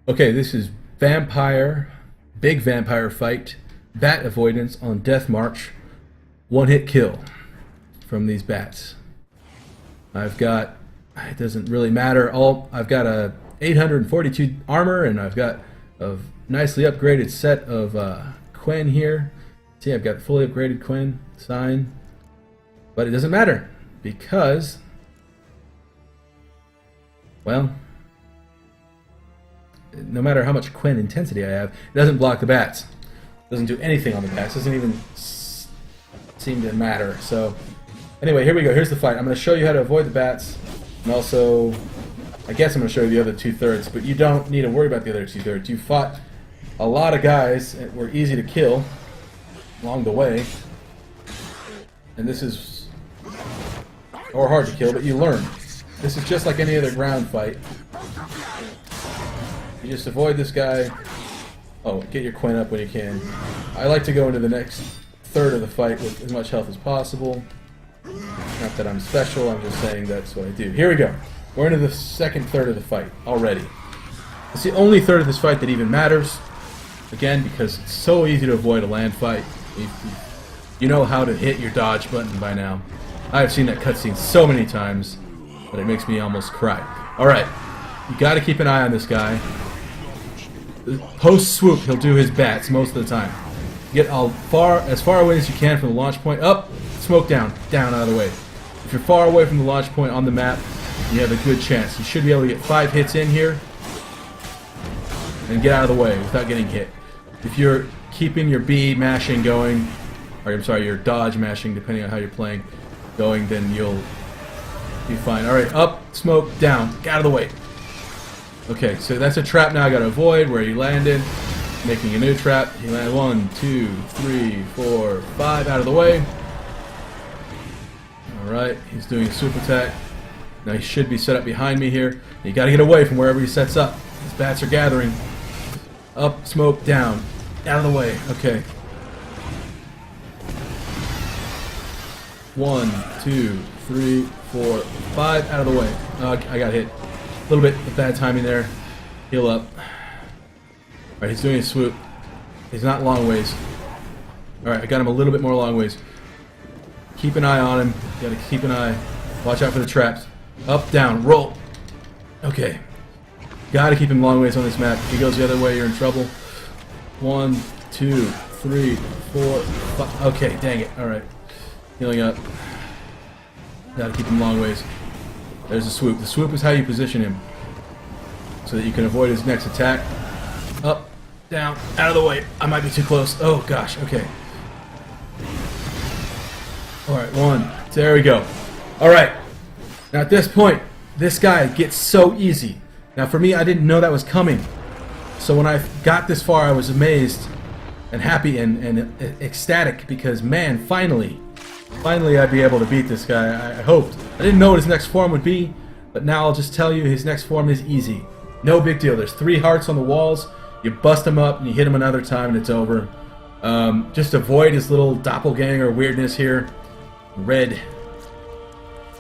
Okay, this is vampire, big vampire fight, bat avoidance on Death March, one hit kill from these bats. I've got, it doesn't really matter, I've got a 842 armor and I've got a nicely upgraded set of Quen here. See, I've got fully upgraded Quen sign, but it doesn't matter because, well, no matter how much Quen intensity I have, it doesn't block the bats. It doesn't do anything on the bats. It doesn't even seem to matter. So, anyway, here we go. Here's the fight. I'm going to show you how to avoid the bats, and also, I guess I'm going to show you the other 2/3, but you don't need to worry about the other 2/3. You fought a lot of guys that were easy to kill along the way, and this is, or hard to kill, but you learn. This is just like any other ground fight. You just avoid this guy. Oh, get your Quen up when you can. I like to go into the next third of the fight with as much health as possible. Not that I'm special, I'm just saying that's what I do. Here we go. We're into the second third of the fight already. It's the only third of this fight that even matters. Again, because it's so easy to avoid a land fight. You know how to hit your dodge button by now. I've seen that cutscene so many times that it makes me almost cry. Alright, you gotta keep an eye on this guy. Post swoop, he'll do his bats most of the time. Get as far away as you can from the launch point. Up, smoke down, out of the way. If you're far away from the launch point on the map, you have a good chance. You should be able to get 5 hits in here and get out of the way without getting hit. If you're keeping your B mashing going, or I'm sorry, your dodge mashing, depending on how you're playing, going, then you'll be fine. Alright, up, smoke, down, get out of the way. Okay, so that's a trap now I gotta avoid where you landed. Making a new trap. You land 1, 2, 3, 4, 5 out of the way. Alright, he's doing a swoop attack. Now he should be set up behind me here. You gotta get away from wherever he sets up. These bats are gathering. Up, smoke, down. Out of the way. Okay. 1, 2, 3, 4, 5 out of the way. I got hit. A little bit of bad timing there. Heal up. Alright, he's doing a swoop. He's not long ways. Alright, I got him a little bit more long ways. Keep an eye on him. You gotta keep an eye. Watch out for the traps. Up, down, roll. Okay. Gotta keep him long ways on this map. If he goes the other way, you're in trouble. 1, 2, 3, 4, 5. Okay, dang it. Alright. Healing up. Gotta keep him long ways. There's the swoop. The swoop is how you position him so that you can avoid his next attack. Up, down, out of the way. I might be too close. Oh gosh, okay. Alright, 1. There we go. Alright. Now at this point, this guy gets so easy. Now for me, I didn't know that was coming. So when I got this far, I was amazed and happy and ecstatic because, man, finally I'd be able to beat this guy. I hoped. I didn't know what his next form would be, but now I'll just tell you his next form is easy. No big deal. There's 3 hearts on the walls. You bust him up and you hit him another time and it's over. Just avoid his little doppelganger weirdness here. Red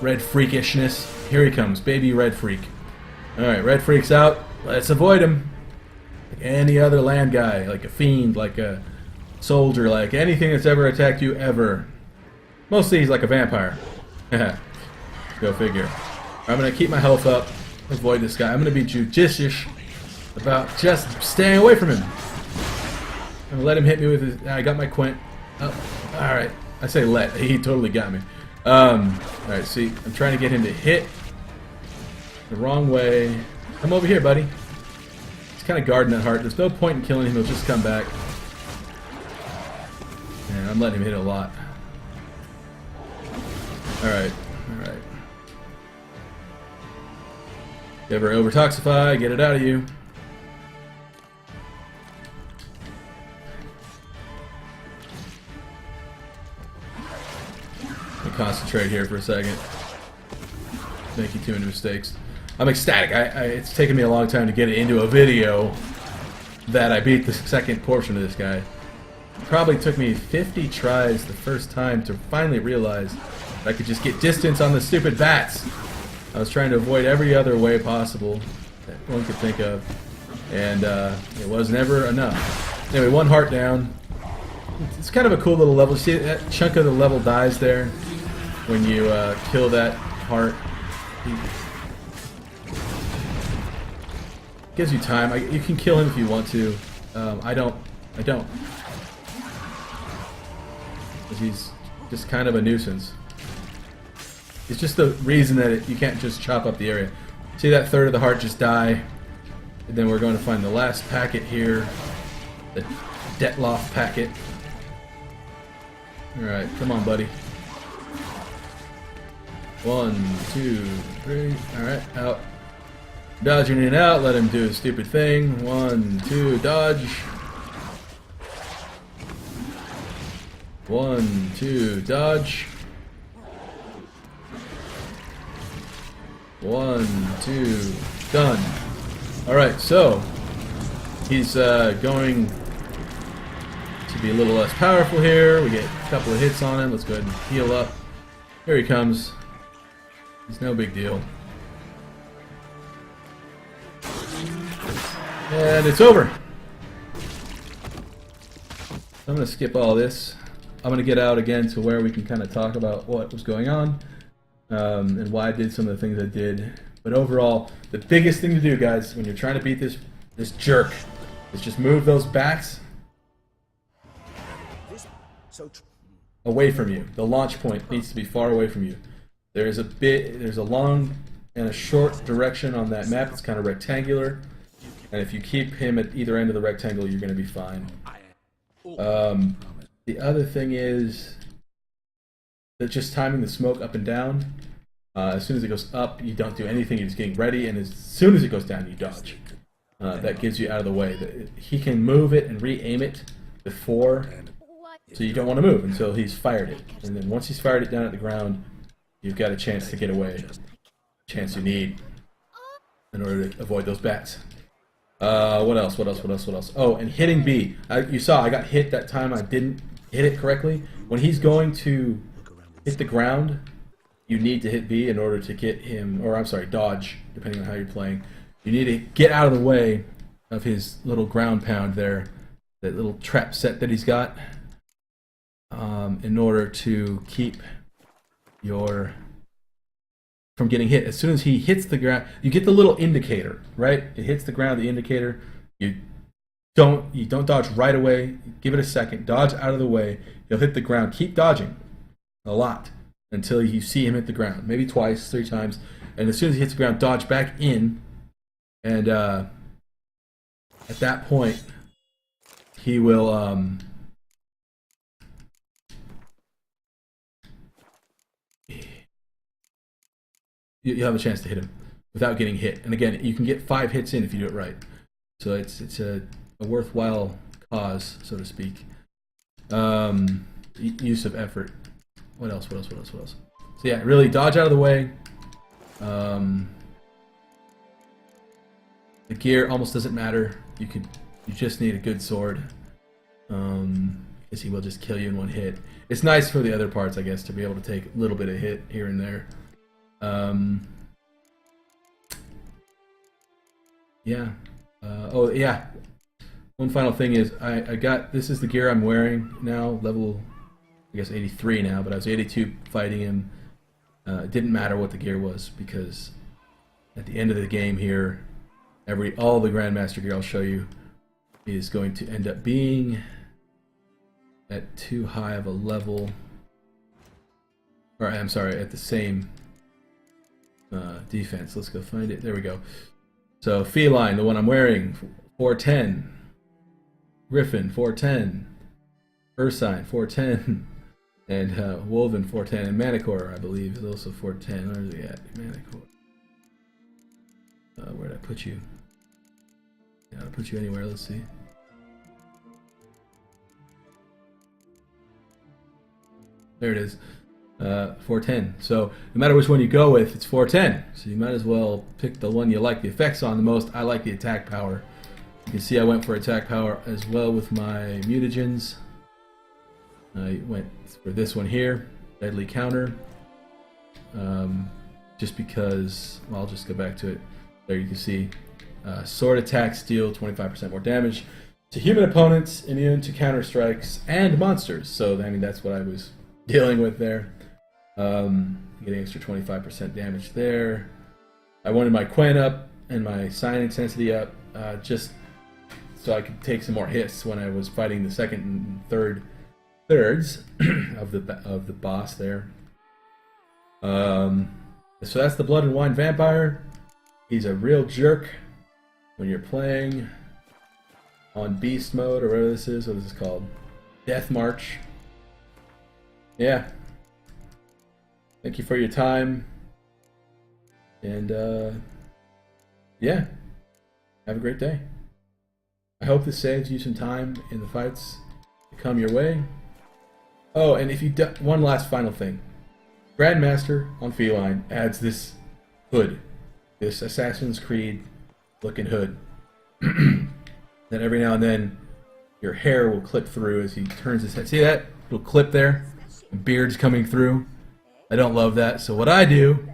freakishness. Here he comes, baby red freak. Alright, red freak's out. Let's avoid him. Like any other land guy, like a fiend, like a soldier, like anything that's ever attacked you ever. Mostly he's like a vampire. Go figure. I'm going to keep my health up. Avoid this guy. I'm going to be judicious about just staying away from him. I'm going to let him hit me with his... I got my Quen. Oh, alright. I say let. He totally got me. Alright, see. I'm trying to get him to hit the wrong way. Come over here, buddy. He's kind of guarding that heart. There's no point in killing him. He'll just come back. And I'm letting him hit a lot. Alright, alright. Ever overtoxify, get it out of you. Let me concentrate here for a second. Making too many mistakes. I'm ecstatic. It's taken me a long time to get it into a video that I beat the second portion of this guy. It probably took me 50 tries the first time to finally realize I could just get distance on the stupid bats. I was trying to avoid every other way possible that one could think of. and it was never enough. Anyway, 1 heart down. It's kind of a cool little level. See, that chunk of the level dies there when you kill that heart. Gives you time. You can kill him if you want to. I don't. Because he's just kind of a nuisance. It's just the reason that you can't just chop up the area. See that third of the heart just die. And then we're going to find the last packet here. The Detloff packet. Alright, come on, buddy. 1, 2, 3. Alright, out. Dodging in and out, let him do his stupid thing. 1, 2, dodge. 1, 2, dodge. 1, 2, done. Alright, so he's going to be a little less powerful here. We get a couple of hits on him. Let's go ahead and heal up. Here he comes. It's no big deal. And it's over. I'm going to skip all this. I'm going to get out again to where we can kind of talk about what was going on and why I did some of the things I did. But overall, the biggest thing to do, guys, when you're trying to beat this jerk, is just move those bats away from you. The launch point needs to be far away from you. There's a long and a short direction on that map. It's kind of rectangular. And if you keep him at either end of the rectangle, you're going to be fine. The other thing is that just timing the smoke up and down. As soon as it goes up, you don't do anything. You're just getting ready. And as soon as it goes down, you dodge. That gives you out of the way. He can move it and re-aim it before. So you don't want to move until he's fired it. And then once he's fired it down at the ground, you've got a chance to get away. Chance you need in order to avoid those bats. What else? Oh, and hitting B. You saw I got hit that time. I didn't hit it correctly. When he's going to hit the ground, you need to hit B in order to get him, or I'm sorry, dodge, depending on how you're playing. You need to get out of the way of his little ground pound there, that little trap set that he's got, in order to keep your from getting hit. As soon as he hits the ground, you get the little indicator, right? It hits the ground, the indicator. You don't dodge right away. Give it a second. Dodge out of the way. He'll hit the ground. Keep dodging a lot until you see him hit the ground. Maybe twice, 3 times. And as soon as he hits the ground, dodge back in. And at that point, he will you have a chance to hit him without getting hit. And again, you can get 5 hits in if you do it right. So it's a worthwhile cause, so to speak. Use of effort. What else? So yeah, really dodge out of the way. The gear almost doesn't matter. You just need a good sword. Because he will just kill you in 1 hit. It's nice for the other parts, I guess, to be able to take a little bit of hit here and there. Yeah. Oh yeah. One final thing is I got, this is the gear I'm wearing now, level I guess 83 now, but I was 82 fighting him. It didn't matter what the gear was, because at the end of the game here, all the Grandmaster gear I'll show you is going to end up being at too high of a level, or I'm sorry, at the same defense. Let's go find it. There we go. So Feline, the one I'm wearing, 410. Griffin, 410. Ursine, 410. And Woven, 410. And Manticore, I believe, is also 410. Where's he at? Manticore. Where did I put you? Yeah, I'll put you anywhere. Let's see. There it is. 410. So no matter which one you go with, it's 410. So you might as well pick the one you like the effects on the most. I like the attack power. You can see I went for attack power as well with my mutagens. I went for this one here, Deadly Counter. Just because, well, I'll just go back to it. There you can see Sword attacks deal 25% more damage to human opponents, immune to counter strikes and monsters. So I mean that's what I was dealing with there. Getting extra 25% damage there. I wanted my Quen up and my Sign Intensity up, just so I could take some more hits when I was fighting the second and thirds of the boss there. So that's the Blood and Wine Vampire. He's a real jerk when you're playing on Beast Mode or whatever this is. What is this called? Death March. Yeah. Thank you for your time. And yeah. Have a great day. I hope this saves you some time in the fights to come your way. Oh, and if you one last final thing. Grandmaster on Feline adds this hood. This Assassin's Creed looking hood. Then every now and then your hair will clip through as he turns his head. See that little clip there? The beard's coming through. I don't love that. So what I do,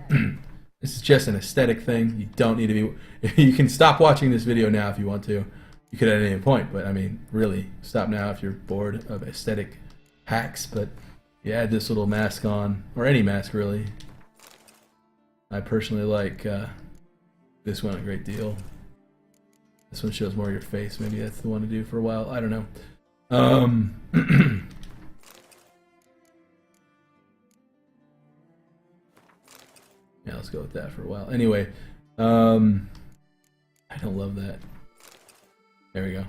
this is just an aesthetic thing. You don't need to be... You can stop watching this video now if you want to. You could at any point, but I mean, really, stop now if you're bored of aesthetic hacks. But you add this little mask on, or any mask really. I personally like this one a great deal. This one shows more of your face. Maybe that's the one to do for a while. I don't know. Yeah, let's go with that for a while. Anyway, I don't love that. There we go.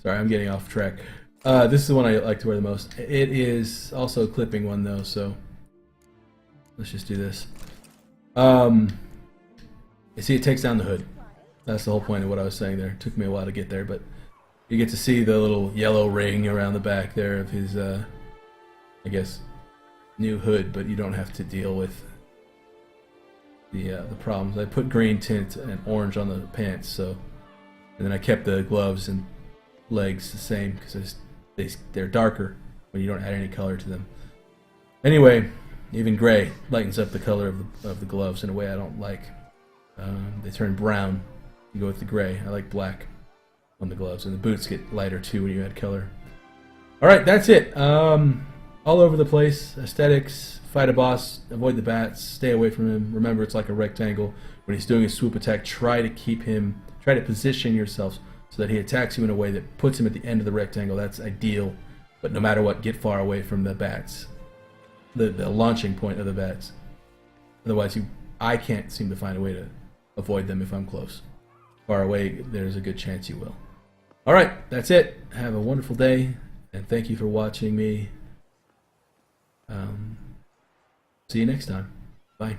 Sorry, I'm getting off track. This is the one I like to wear the most. It is also a clipping one though, so let's just do this. You see, it takes down the hood. That's the whole point of what I was saying there. It took me a while to get there, but you get to see the little yellow ring around the back there of his, I guess, new hood, but you don't have to deal with the problems. I put green tint and orange on the pants, so, and then I kept the gloves and legs the same because they're darker when you don't add any color to them. Anyway, even gray lightens up the color of the gloves in a way I don't like. They turn brown. You go with the gray. I like black on the gloves, and the boots get lighter too when you add color. All right, that's it. All over the place. Aesthetics. Fight a boss. Avoid the bats. Stay away from him. Remember, it's like a rectangle. When he's doing a swoop attack, try to position yourself so that he attacks you in a way that puts him at the end of the rectangle. That's ideal. But no matter what, get far away from the bats. The launching point of the bats. Otherwise, I can't seem to find a way to avoid them if I'm close. Far away, there's a good chance you will. All right, that's it. Have a wonderful day, and thank you for watching me. See you next time. Bye.